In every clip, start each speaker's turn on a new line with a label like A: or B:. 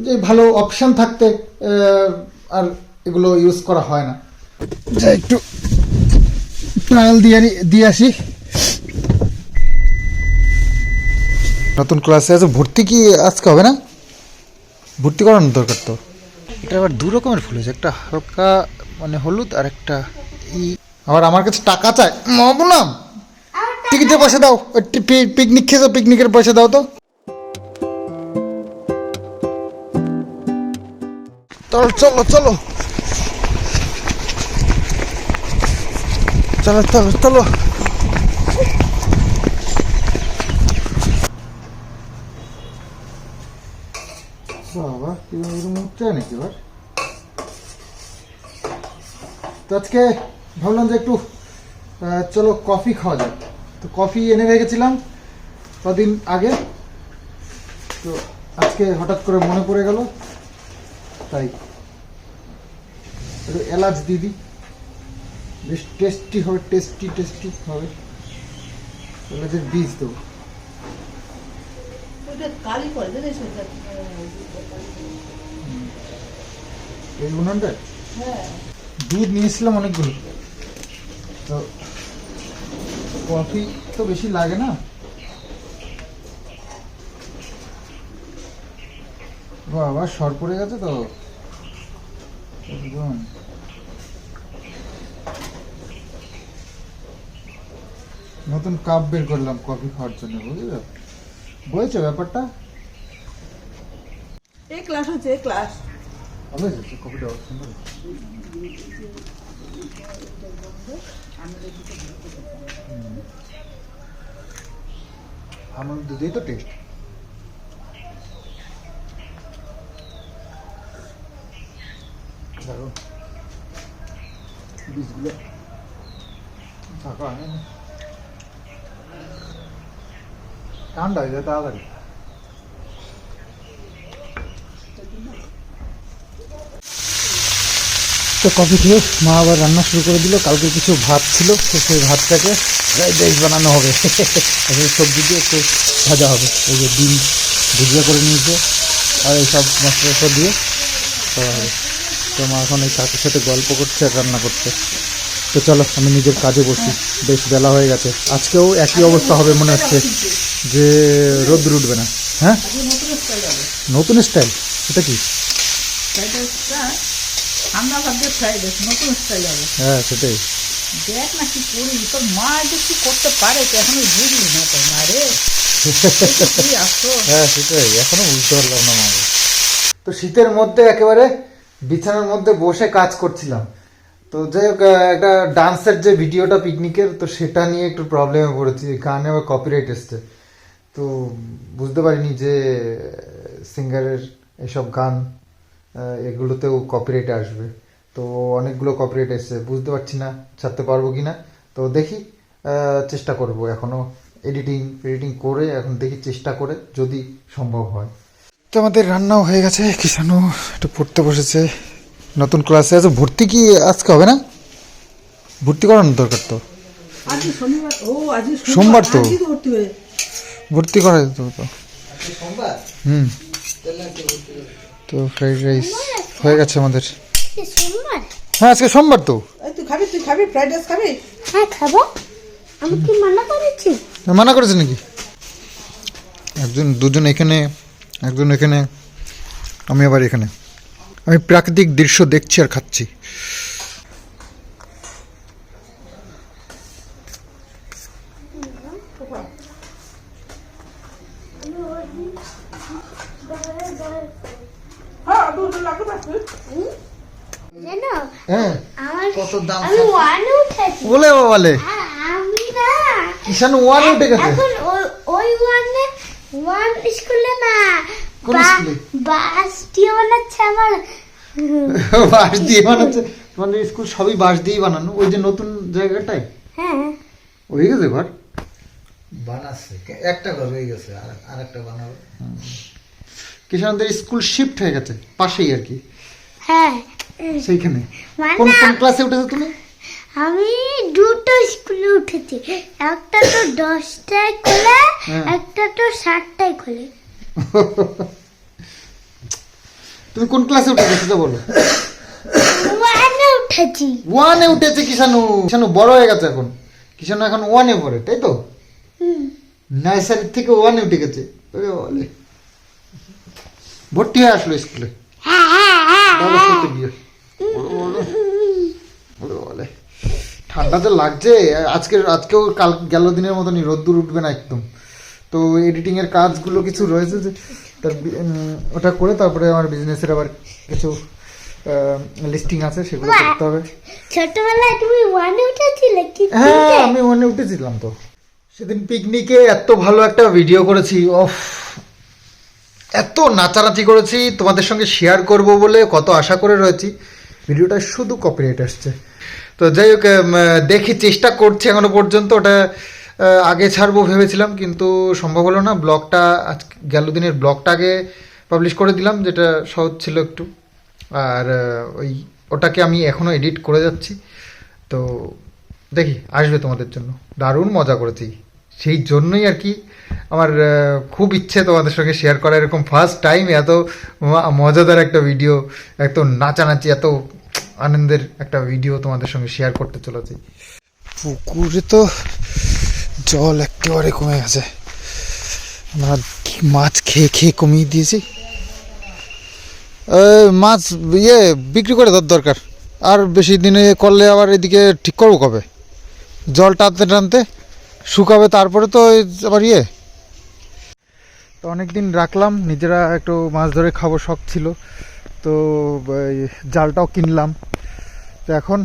A: যে ভালো অপশন থাকতে আর এগুলো ইউজ করা হয় না। যা একটু ট্রায়াল দিয়ে আসি। নতুন ক্লাসে আছে, ভর্তি কি আজকে হবে না? ভর্তি করানোর দরকার তো। এটা আবার দু রকমের ফুল আছে, একটা হালকা মানে হলুদ আর একটা আবার আমার কাছে টাকা চায়। মবনাম টিকিটের পয়সা দাও, পিকনিক খেয়েছো, পিকনিকের পয়সা দাও তো। চলো চলো চলো চলো চলো। বাবা এরকম উঠছে নাকি এবার? তো আজকে ভাবলাম যে একটু চলো কফি খাওয়া যাক। তো কফি এনে রেখেছিলাম কদিন আগে, তো আজকে হঠাৎ করে মনে পড়ে গেল, তাই একটু এলাচ দিয়ে দিই, বেশ টেস্টি হবে, টেস্টি হবে। এলাচের বীজ দেবো। এই উনানটা দুধ নিয়েছিলাম অনেকগুলো, তো কফি তো বেশি লাগে না। বাবা সর পড়ে গেছে তো একদম। নতুন কাপ বের করলাম কফি খাওয়ার জন্য, বুঝলে বলছে ব্যাপারটা।
B: এই ক্লাস হচ্ছে, এই ক্লাস
A: ভালো হয়েছে কফিটা, সুন্দর। আমার দুধেই তো টেস্ট। দারুণ বীজগুলো থাকা হয় না, ঠান্ডা হয়ে যায় তাড়াতাড়ি। তো কফি খেয়ে মা আবার রান্না শুরু করে দিল। কালকে কিছু ভাত ছিল, তো সেই ভাতটাকে ফ্রাইড রাইস বানানো হবে। সবজি দিয়ে একটু ভাজা হবে, এই যে ডিম ভুজিয়া করে নিয়েছে আর এইসব মশলা দিয়ে খাওয়া হবে। তো মা এখন এই কাকুর সাথে গল্প করছে আর রান্না করছে। তো চলো আমি নিজের কাজে বসি, বেশ বেলা হয়ে গেছে। আজকেও একই অবস্থা হবে মনে হচ্ছে, যে রোদ্দুর উঠবে না। হ্যাঁ নতুন স্টাইল, এটা কি?
B: আমরা ভাবছি ফ্রাইড রাইস নতুন স্টাইল হবে।
A: হ্যাঁ সেটাই।
B: দেখ না কি করি, তোর মা যে কি করতে পারে তো এখনো বুঝলি না তোর মা রে।
A: হ্যাঁ সেটাই, এখনো বুঝতে পারলাম না মা। তো শীতের মধ্যে একেবারে বিছানার মধ্যে বসে কাজ করছিলাম। তো যাই হোক, একটা ডান্সের যে ভিডিওটা পিকনিকের, তো সেটা নিয়ে একটু প্রবলেমে পড়েছি। গানে আবার কপিরাইট এসছে, তো বুঝতে পারিনি যে সিঙ্গারের এসব গান এগুলোতেও কপিরাইট আসবে। তো অনেকগুলো কপিরাইট এসছে, বুঝতে পারছি না ছাড়তে পারবো কি না। তো দেখি, চেষ্টা করব এখনও এডিটিং করে, এখন দেখি চেষ্টা করে যদি সম্ভব হয়। তো আমাদের রান্নাও হয়ে গেছে, কিষানু একটু পড়তে বসেছে, নতুন ক্লাসে আছে। ভর্তি কি আজকে হবে না? ভর্তি করানোর দরকার তো। সোমবার তো ভর্তি করা যেত তো। তো ফ্রাইড রাইস হয়ে গেছে আমাদের। হ্যাঁ আজকে সোমবার তো।
B: তুই খাবি ফ্রাইড রাইস খাবি?
C: হ্যাঁ খাবো। আমি কি মানা করেছি?
A: মানা করেছে নাকি? দুজন এখানে, একজন এখানে, আমি আবার এখানে। আমি প্রাকৃতিক দৃশ্য দেখছি আর খাচ্ছি। কত দাম বলে বলে কিষানু ওয়ান উঠে গেছে
C: এখন। ওই ওয়ান স্কুলে না, বাস দিয়ে বানাচ্ছে আমার।
A: বাঁশ দিয়ে বানাচ্ছে মানে স্কুল সবই বাঁশ দিয়েই বানানো। ওই যে নতুন জায়গাটায়
C: হ্যাঁ
A: হয়ে গেছে ঘর
D: বানাচ্ছে, একটা ঘর হয়ে গেছে, আর একটা বানাবে।
A: কিষানদের স্কুল শিফট হয়ে গেছে পাশেই আর কি।
C: হ্যাঁ
A: সেইখানে
C: মানে
A: কোন ক্লাসে উঠেছো তুমি?
C: আমি দুটো স্কুলে উঠেছি, একটা তো 10টায় খোলে, একটা তো 7টায় খোলে।
A: তুমি কোন ক্লাসে উঠেছো সেটা বলো।
C: ওয়ানে উঠেছি।
A: ওয়ানে উঠেছে কিষানু। কিষানু বড় হয়ে গেছে এখন। কিষানু এখন ওয়ানে পড়ে, তাই তো? নার্সারি থেকে ওয়ানে উঠে গেছে। ওরে বলে ভর্তি হয়ে আসলো স্কুলে। বাবার সাথে গিয়ে। ওরে বলে ঠান্ডা তো লাগছে। আজকেও কাল গেল দিনের মতনই রোদ্দুর উঠবে না একদম। তো এডিটিং এর কাজগুলো কিছু রয়েছে যে তার ওটা করে তারপরে আমার বিজনেসের আবার কিছু লিস্টিং আছে সেগুলো করতে হবে।
C: ছোটবেলায় তুমি ওয়ানে উঠেছিলে কি?
A: হ্যাঁ আমি ওখানে উঠেছিলাম তো। সেদিন পিকনিকে এত ভালো একটা ভিডিও করেছি, অফ এত নাচানাচি করেছি, তোমাদের সঙ্গে শেয়ার করব বলে কত আশা করে রয়েছি। ভিডিওটা শুধু কপিরাইট আসছে। তো যাই হোক, দেখি চেষ্টা করছি এখনো পর্যন্ত। ওটা আগে ছাড়বো ভেবেছিলাম কিন্তু সম্ভব হলো না। ব্লগটা আজকে গেল দিনের ব্লগটা আগে পাবলিশ করে দিলাম, যেটা সহজ ছিল একটু। আর ওটাকে আমি এখনও এডিট করে যাচ্ছি। তো দেখি আসবে তোমাদের জন্য। দারুণ মজা করেছি, সেই জন্যই আর কি আমার খুব ইচ্ছে তোমাদের সঙ্গে শেয়ার করা। এরকম ফার্স্ট টাইম এত মজাদার একটা ভিডিও, এত নাচানাচি, এত আনন্দের একটা ভিডিও তোমাদের সঙ্গে শেয়ার করতে চলেছি। পুকুরে তো জল একেবারে কমে গেছে। আমরা মাছ খেয়ে খেয়ে কমিয়ে দিয়েছি। মাছ বিক্রি করে দেওয়ার দরকার। আর বেশি দিনে করলে আবার এদিকে ঠিক করবো কবে? জল টানতে টানতে শুকাবে, তারপরে তো আবার তো অনেক দিন রাখলাম, নিজেরা একটু মাছ ধরে খাবো শখ ছিল। তো জালটাও কিনলাম। তো এখন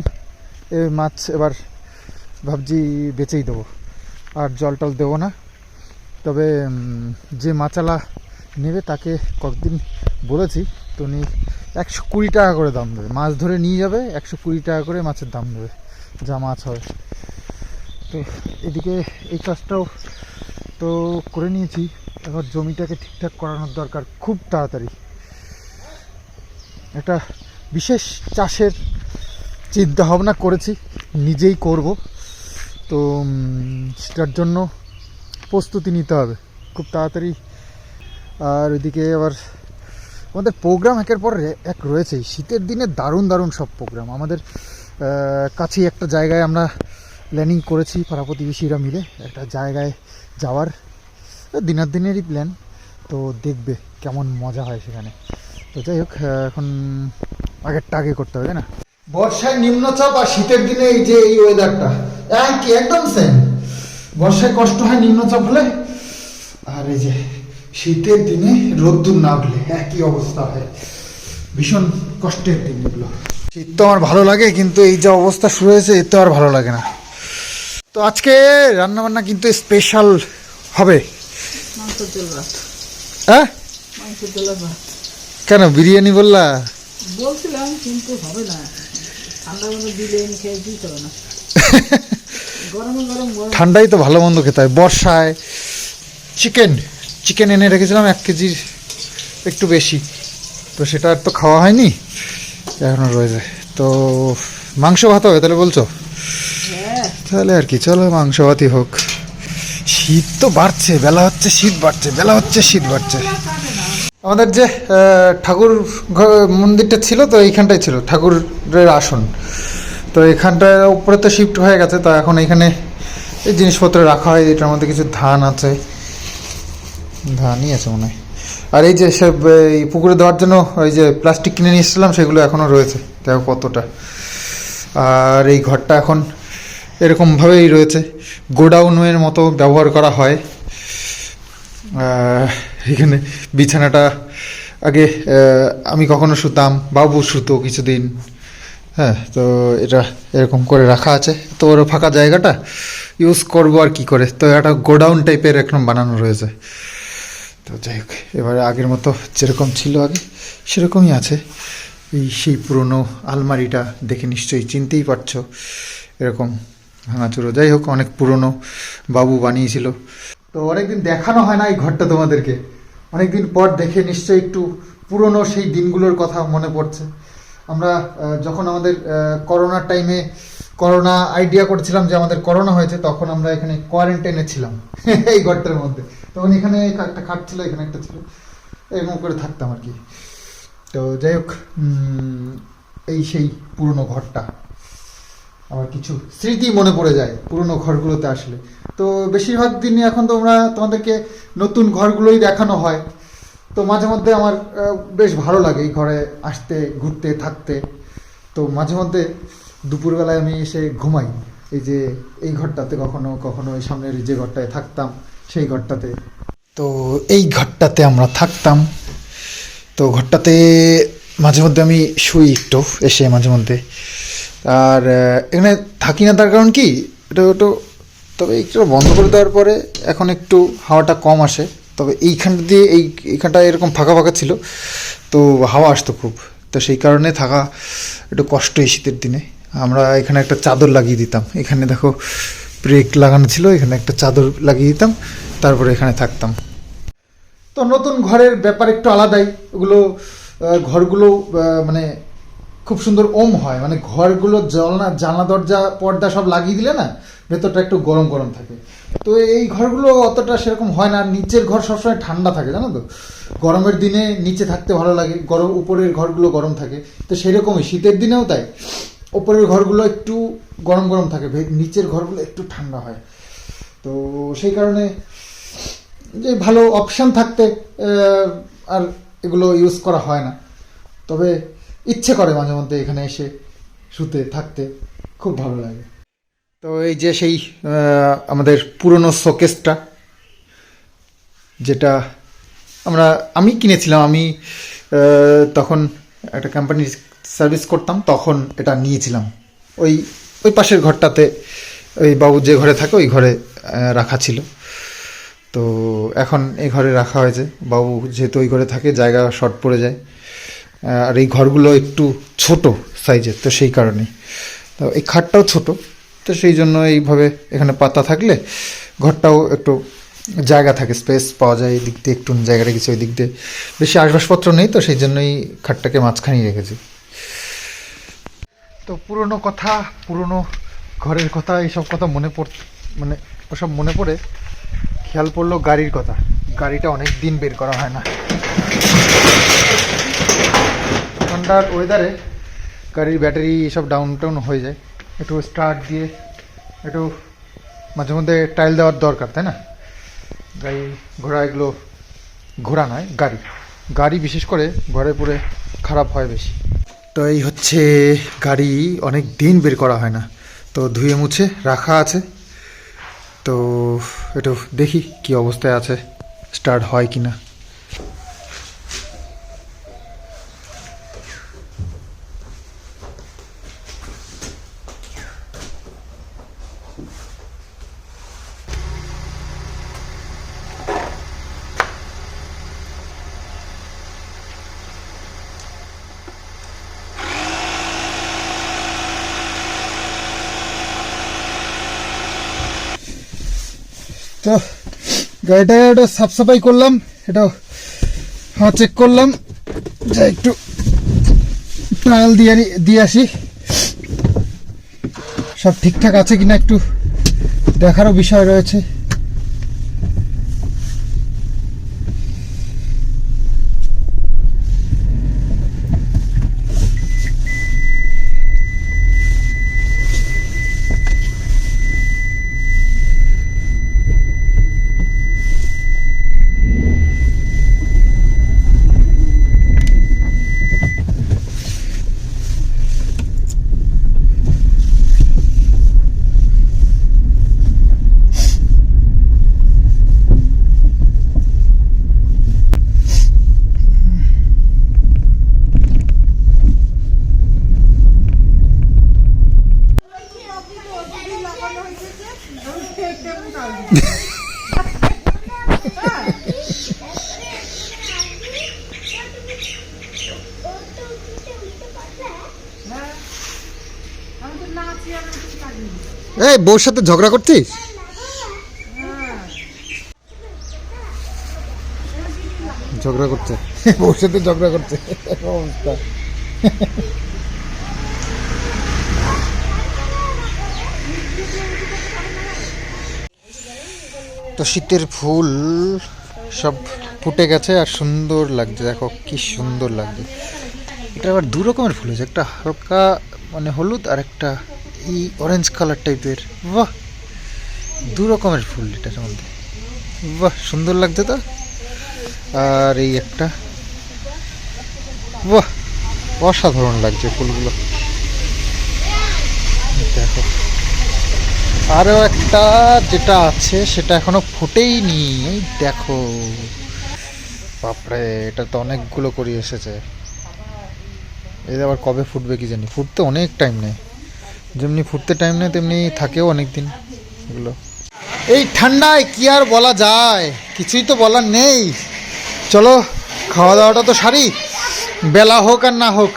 A: এই মাছ এবার ভাবছি বেচেই দেবো, আর জল টল দেবো না। তবে যে মাছালা নেবে তাকে কয়েকদিন বলেছি, তো উনি 120 টাকা করে দাম দেবে। মাছ ধরে নিয়ে যাবে, 120 টাকা করে মাছের দাম দেবে যা মাছ হয়। তো এদিকে এই কাজটাও তো করে নিয়েছি। এবার জমিটাকে ঠিকঠাক করানোর দরকার খুব তাড়াতাড়ি। একটা বিশেষ চাষের চিন্তা ভাবনা করেছি, নিজেই করব। তো সেটার জন্য প্রস্তুতি নিতে হবে খুব তাড়াতাড়ি। আর ওইদিকে আবার আমাদের প্রোগ্রাম একের পর এক রয়েছেই। শীতের দিনে দারুণ দারুণ সব প্রোগ্রাম। আমাদের কাছেই একটা জায়গায় আমরা প্ল্যানিং করেছি পাড়া প্রতিবেশীরা মিলে একটা জায়গায় যাওয়ার। দিনেরই প্ল্যান, তো দেখবে কেমন মজা হয় সেখানে। তো যাই হোক, এখন আগেরটা আগে করতে হবে, তাই না? বর্ষায় নিম্নচাপ আর শীতের দিনে এই যে এই ওয়েদারটা একদম সেম। বর্ষায় কষ্ট হয় নিম্নচাপ হলে, আর এই যে শীতের দিনে রোদ্দুর না উঠলে একই অবস্থা হয়। ভীষণ কষ্টের দিন এগুলো। শীত তো আমার ভালো লাগে, কিন্তু এই যে অবস্থা শুরু হয়েছে এতে আর ভালো লাগে না। তো আজকে রান্নাবান্না কিন্তু স্পেশাল হবে।
B: মাংসের ঝোল ভাত।
A: হ্যাঁ
B: মাংসের ঝোল ভাত।
A: কেন বিরিয়ানি বললা?
B: বলছিলাম কিন্তু হবে না, ঠান্ডা মতো দিলে খেয়ে দিতে হবে না। গরমে গরম গরম
A: ঠান্ডাই তো ভালো মন্দ খেতে হয়। বর্ষায় চিকেন এনে রেখেছিলাম 1 কেজির একটু বেশি, তো সেটা আর তো খাওয়া হয়নি, এখনো রয়েছে। তো মাংস ভাত হবে তাহলে বলছো? তাহলে আর কি, চলো মাংস ভাতই হোক। শীত তো বাড়ছে, বেলা হচ্ছে শীত বাড়ছে, বেলা হচ্ছে শীত বাড়ছে। আমাদের যে ঠাকুর মন্দিরটা ছিল, তো এইখানটাই ছিল ঠাকুরের আসন। তো এখানটা উপরে তো শিফট হয়ে গেছে। তো এখন এখানে এই জিনিসপত্র রাখা হয়। এটার মধ্যে কিছু ধানই আছে মনে হয়। আর এই যে সব এই পুকুরে দেওয়ার জন্য ওই যে প্লাস্টিক কিনে নিয়ে এসেছিলাম, সেগুলো এখনও রয়েছে, দেখো কতটা। আর এই ঘরটা এখন এরকমভাবেই রয়েছে, গোডাউনের মতো ব্যবহার করা হয়। এখানে বিছানাটা আগে আমি কখনো শুতাম, বাবু শুতো কিছুদিন। হ্যাঁ, তো এটা এরকম করে রাখা আছে। তো ওর ফাঁকা জায়গাটা ইউজ করবো আর কি করে। তো একটা গোডাউন টাইপের একদম বানানো রয়েছে। তো যাই হোক, এবারে আগের মতো যেরকম ছিল আগে সেরকমই আছে। সেই পুরনো আলমারিটা দেখে নিশ্চয়ই চিনতেই পারছো, এরকম ভাঙাচুরো। যাই হোক, অনেক পুরনো, বাবু বানিয়েছিল। তো অনেকদিন দেখানো হয় না এই ঘরটা তোমাদেরকে, অনেকদিন পর দেখে নিশ্চয়ই একটু পুরনো সেই দিনগুলোর কথা মনে পড়ছে। আমরা যখন আমাদের করোনার টাইমে করোনা আইডিয়া করেছিলাম যে আমাদের করোনা হয়েছে, তখন আমরা এখানে কোয়ারেন্টাইনে ছিলাম এই ঘরটার মধ্যে। তখন এখানে একটা খাট ছিল, এখানে একটা ছিল, এরকম করে থাকতাম আর কি। তো যাই হোক, এই সেই পুরনো ঘরটা, আমার কিছু স্মৃতি মনে পড়ে যায় পুরনো ঘরগুলোতে আসলে। তো বেশিরভাগ দিনই এখন তোমরা তোমাদেরকে নতুন ঘরগুলোই দেখানো হয়, তো মাঝে মধ্যে আমার বেশ ভালো লাগে এই ঘরে আসতে, ঘুরতে, থাকতে। তো মাঝে মধ্যে দুপুরবেলায় আমি এসে ঘুমাই এই যে এই ঘরটাতে, কখনো কখনো এই সামনের যে ঘরটায় থাকতাম সেই ঘরটাতে। তো এই ঘরটাতে আমরা থাকতাম, তো ঘরটাতে মাঝে মধ্যে আমি শুই একটু এসে মাঝে মধ্যে। আর এখানে থাকি না তার কারণ কি, এটা একটু, তবে একটু বন্ধ করে দেওয়ার পরে এখন একটু হাওয়াটা কম আসে। তবে এইখানটা দিয়ে এইখানটা এরকম ফাঁকা ফাঁকা ছিল, তো হাওয়া আসতো খুব, তো সেই কারণে থাকা একটু কষ্ট এই শীতের দিনে। আমরা এখানে একটা চাদর লাগিয়ে দিতাম, এখানে দেখো ব্রেক লাগানো ছিল, এখানে একটা চাদর লাগিয়ে দিতাম, তারপরে এখানে থাকতাম। তো নতুন ঘরের ব্যাপার একটু আলাদাই, ওগুলো ঘরগুলো মানে খুব সুন্দর ওম হয়, মানে ঘরগুলো জানলা দরজা পর্দা সব লাগিয়ে দিলে না ভেতরটা একটু গরম গরম থাকে। তো এই ঘরগুলো অতটা সেরকম হয় না, নিচের ঘর সবসময় ঠান্ডা থাকে জানো তো, গরমের দিনে নিচে থাকতে ভালো লাগে, গরম উপরের ঘরগুলো গরম থাকে। তো সেরকমই শীতের দিনেও তাই, উপরের ঘরগুলো একটু গরম গরম থাকে, নিচের ঘরগুলো একটু ঠান্ডা হয়। তো সেই কারণে যে ভালো অপশান থাকতে আর এগুলো ইউজ করা হয় না, তবে ইচ্ছে করে মাঝে মধ্যে এখানে এসে শুতে থাকতে, খুব ভালো লাগে। তো এই যে সেই আমাদের পুরনো শোকেসটা, যেটা আমি কিনেছিলাম, আমি তখন একটা কোম্পানির সার্ভিস করতাম, তখন এটা নিয়েছিলাম। ওই পাশের ঘরটাতে, ওই বাবু যে ঘরে থাকে ওই ঘরে রাখা ছিল। তো এখন এই ঘরে রাখা হয়েছে, বাবু যেহেতু ওই ঘরে থাকে জায়গা শর্ট পড়ে যায়, আর এই ঘরগুলো একটু ছোট সাইজের, তো সেই কারণে। তো এই খাটটাও ছোট, তো সেই জন্য এইভাবে এখানে পাতা থাকলে ঘরটাও একটু জায়গা থাকে, স্পেস পাওয়া যায়, এই দিক দিয়ে একটু জায়গা রেখেছি, ওই দিক দিয়ে বেশি আসবাবপত্র নেই, তো সেই জন্যই খাটটাকে মাঝখানেই রেখেছি। তো পুরনো কথা, পুরনো ঘরের কথা, এইসব কথা মানে ওসব মনে পড়ে খেয়াল পড়লো গাড়ির কথা। গাড়িটা অনেক দিন বের করা হয় না, ঠান্ডার ওয়েদারে গাড়ির ব্যাটারি এসব ডাউন হয়ে যায়, একটু স্টার্ট দিয়ে একটু মাঝে মধ্যে টাইল দেওয়ার দরকার, তাই না? গাড়ি ঘোড়া, এগুলো ঘোড়া নয়, গাড়ি বিশেষ করে ঘরে পরে খারাপ হয় বেশি। তো এই হচ্ছে গাড়ি, অনেক দিন বের করা হয় না, তো ধুয়ে মুছে রাখা আছে। তো একটু দেখি কি অবস্থায় আছে, স্টার্ট হয় কি না। তো গাড়িটা একটু সাফ সাফাই করলাম, এটা চেক করলাম যে একটু টায়াল দিয়ে আসি, সব ঠিকঠাক আছে কিনা একটু দেখারও বিষয় রয়েছে। এই বউর সাথে ঝগড়া করছিস? ঝগড়া করছে, বউর সাথে ঝগড়া করছে, অবস্থা। তো শীতের ফুল সব ফুটে গেছে আর সুন্দর লাগছে, দেখো কি সুন্দর লাগছে। এটা আবার দু রকমের ফুল হয়েছে, একটা হালকা মানে হলুদ আর একটা এই অরেঞ্জ কালার টাইপের। বাহ, দু রকমের ফুল এটার মধ্যে, বাহ সুন্দর লাগছে তো। আর এই একটা, বাহ অসাধারণ লাগছে ফুলগুলো। দেখো আরও একটা যেটা আছে সেটা এখনো ফুটেইনি, এই দেখো। বাপরে, এটা তো অনেকগুলো করে এসেছে। এই আবার কবে ফুটবে কি জানি, ফুটতে অনেক টাইম নেয়, যেমনি ফুটতে টাইম নেয় তেমনি থাকেও অনেক দিন এগুলো। এই ঠান্ডায় কি আর বলা যায়, কিছুই তো বলার নেই। চলো খাওয়া দাওয়াটা তো সারি, বেলা হোক আর না হোক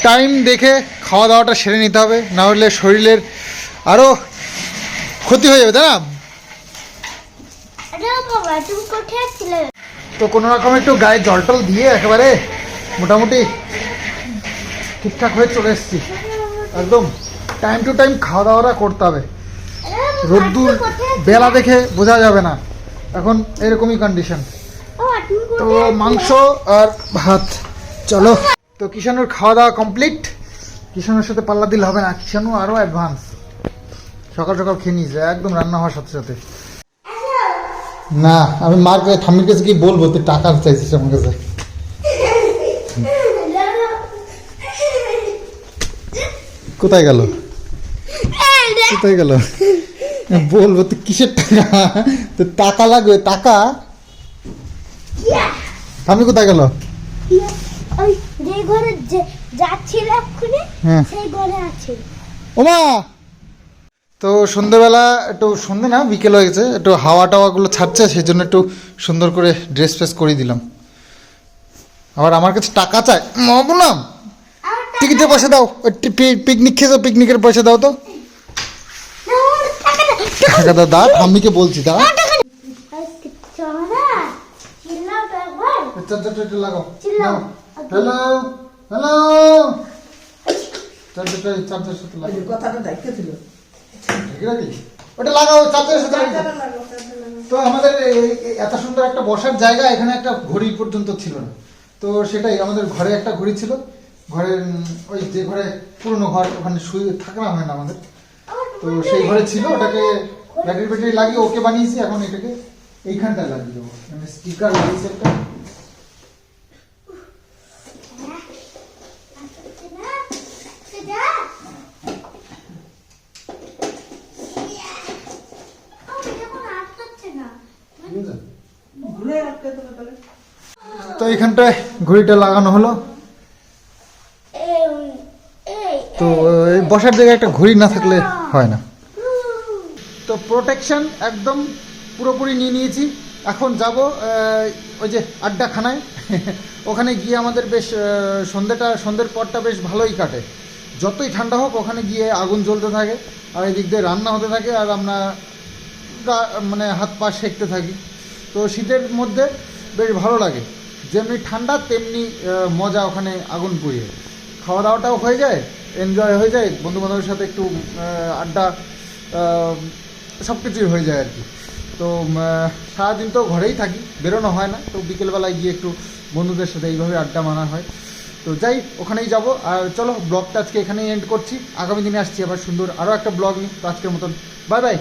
A: টাইম দেখে খাওয়া দাওয়াটা সেরে নিতে হবে, না হলে শরীরের আরও ক্ষতি হয়ে যাবে, তাই না?
C: আরে বাবা তুমি কোথায় ছিলে?
A: তো কোনো রকম একটু গায়ে জল টল দিয়ে একেবারে মোটামুটি ঠিকঠাক হয়ে চলে এসেছি। একদম টাইম টু টাইম খাওয়া দাওয়াটা করতে হবে, রোদ্দুর বেলা দেখে বোঝা যাবে না, এখন এরকমই কন্ডিশন। তো মাংস আর ভাত, চলো। তো কিষানুর খাওয়া দাওয়া কমপ্লিট, কিষানুর সাথে পাল্লা দিলে হবে না, কিষানু আরও অ্যাডভান্স, সকাল সকাল খেয়ে নিয়েছে একদম রান্না হওয়ার সাথে সাথে। না আমি মার কাছে ঠাম্মির কাছে কি বলবো, তুই টাকা চাইছিস আমার কাছে। কোথায় গেল, কোথায় গেল বলবো তুই কিসের টাকা, তো টাকা লাগবে টাকা। ঠাম্মি কোথায় গেল?
C: ওই যে ঘরে যাচ্ছিল এক্ষুনি
A: হ্যাঁ
C: সেই ঘরে আছে।
A: ওমা, তো সন্ধ্যেবেলা একটু, সন্ধ্যে না বিকেল হয়ে গেছে, একটু হাওয়া টাওয়াগুলো ছাড়ছে, সেই জন্য একটু সুন্দর করে ড্রেস ফ্রেস করে দিলাম। আবার আমার কাছে টাকা চায়, বললাম টিকিটের পয়সা দাও, পিকনিক খেয়েছো পিকনিকের পয়সা দাও তো। টাকা দাও, দা ঠাম্মিকে বলছি দা। লাগাও, হ্যালো হ্যালো, চার্জার সাথে লাগাও,
B: কথাটা দায়িত্ব ছিল।
A: ওটা লাগাও চার্জারের সাথে লাগাও। তো আমাদের এত সুন্দর একটা বসার জায়গা, এখানে একটা ঘড়ি পর্যন্ত ছিল না, তো সেটাই আমাদের ঘরে একটা ঘড়ি ছিল, ঘরের ওই যে ঘরে পুরনো ঘর ওখানে শুয়ে থাকা হয় না আমাদের, তো সেই ঘরে ছিল, ওটাকে ব্যাটারি ব্যাটারি লাগিয়ে ওকে বানিয়েছি, এখন এটাকে এইখানটায় লাগিয়ে দেবো, মানে স্টিকার লাগিয়েছি একটা। তো এইখানটায় ঘড়িটা লাগানো হলো। তো এই বসার জায়গায় একটা ঘড়ি না থাকলে হয় না। তো প্রোটেকশন একদম পুরোপুরি নিয়ে নিয়েছি, এখন যাব ওই যে আড্ডাখানায় ওখানে গিয়ে আমাদের বেশ সন্ধ্যের পরটা বেশ ভালোই কাটে, যতই ঠান্ডা হোক ওখানে গিয়ে আগুন জ্বলতে থাকে আর এদিক দিয়ে রান্না হতে থাকে আর আমরা মানে হাত পা সেঁকতে থাকি। তো শীতের মধ্যে বেশ ভালো লাগে, যেমনি ঠান্ডা তেমনি মজা, ওখানে আগুন পুড়িয়ে খাওয়া দাওয়াটাও হয়ে যায়, এনজয় হয়ে যায়, বন্ধু বান্ধবের সাথে একটু আড্ডা সব কিছুই হয়ে যায় আর কি। তো সারাদিন তো ঘরেই থাকি, বেরোনো হয় না, তো বিকেলবেলায় গিয়ে একটু বন্ধুদের সাথে এইভাবে আড্ডা মারা হয়। তো যাই ওখানেই যাব। আর চলো ব্লগটা আজকে এখানেই এন্ড করছি, আগামী দিনে আসছি আবার সুন্দর আরও একটা ব্লগ নিই। তো আজকের মতন বাই বাই।